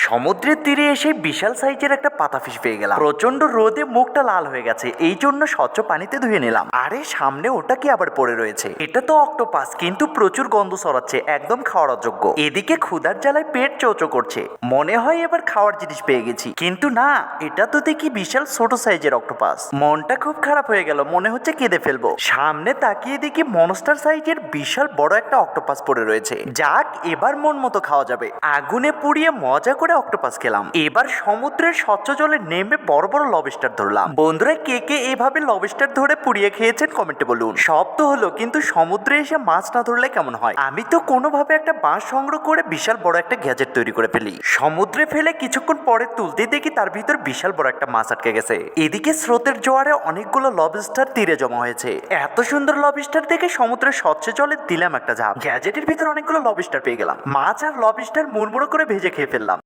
সমুদ্রের তীরে এসে বিশাল সাইজের একটা পাতাফিশ পেয়ে গেলাম। প্রচন্ড রোদে মুখটা লাল হয়ে গেছে, এই জন্য স্বচ্ছ পানিতে ধুয়ে নিলাম। আরে সামনে ওটা কি আবার পড়ে রয়েছে? এটা তো অক্টোপাস, কিন্তু প্রচুর গন্ধ ছড়াচ্ছে, একদম খাওয়ার অযোগ্য। এদিকে ক্ষুধার জ্বালায় পেট চৌচো করছে, মনে হয় এবার খাওয়ার জিনিস পেয়ে গেছি, কিন্তু না, এটা তো দেখি বিশাল ছোট সাইজের অক্টোপাস। মনটা খুব খারাপ হয়ে গেল, মনে হচ্ছে কেঁদে ফেলবো। সামনে তাকিয়ে দেখি মনস্টার সাইজের বিশাল বড় একটা অক্টোপাস পড়ে রয়েছে। যাক, এবার মন মতো খাওয়া যাবে। আগুনে পুড়িয়ে মজা করে অক্টোপাস খেলাম। এবার সমুদ্রের স্বচ্ছ জলে নেমে বড় বড় লবস্টার ধরলাম। বন্ধুরা, কে কে এভাবে লবস্টার ধরে পুড়িয়ে খেয়েছেন কমেন্টে বলুন। সব তো হলো, কিন্তু সমুদ্রে এসে মাছ না ধরলে কেমন হয়? আমি তো কোনোভাবে একটা বাঁশ সংগ্রহ করে বিশাল বড় একটা গ্যাজেট তৈরি করে ফেলি। সমুদ্রে ফেলে কিছুক্ষণ পরে তুলতে দেখি তার ভিতর বিশাল বড় একটা মাছ আটকে গেছে। এদিকে স্রোতের জোয়ারে অনেকগুলো লবস্টার তীরে জমা হয়েছে। এত সুন্দর লবস্টার দেখে সমুদ্রের স্বচ্ছ জলে দিলাম একটা ঝাঁপ। গ্যাজেটের ভিতর অনেকগুলো লবস্টার পেয়ে গেলাম। মাছ আর লবস্টার মুড়মুড়ো করে ভেজে খেয়ে ফেললাম।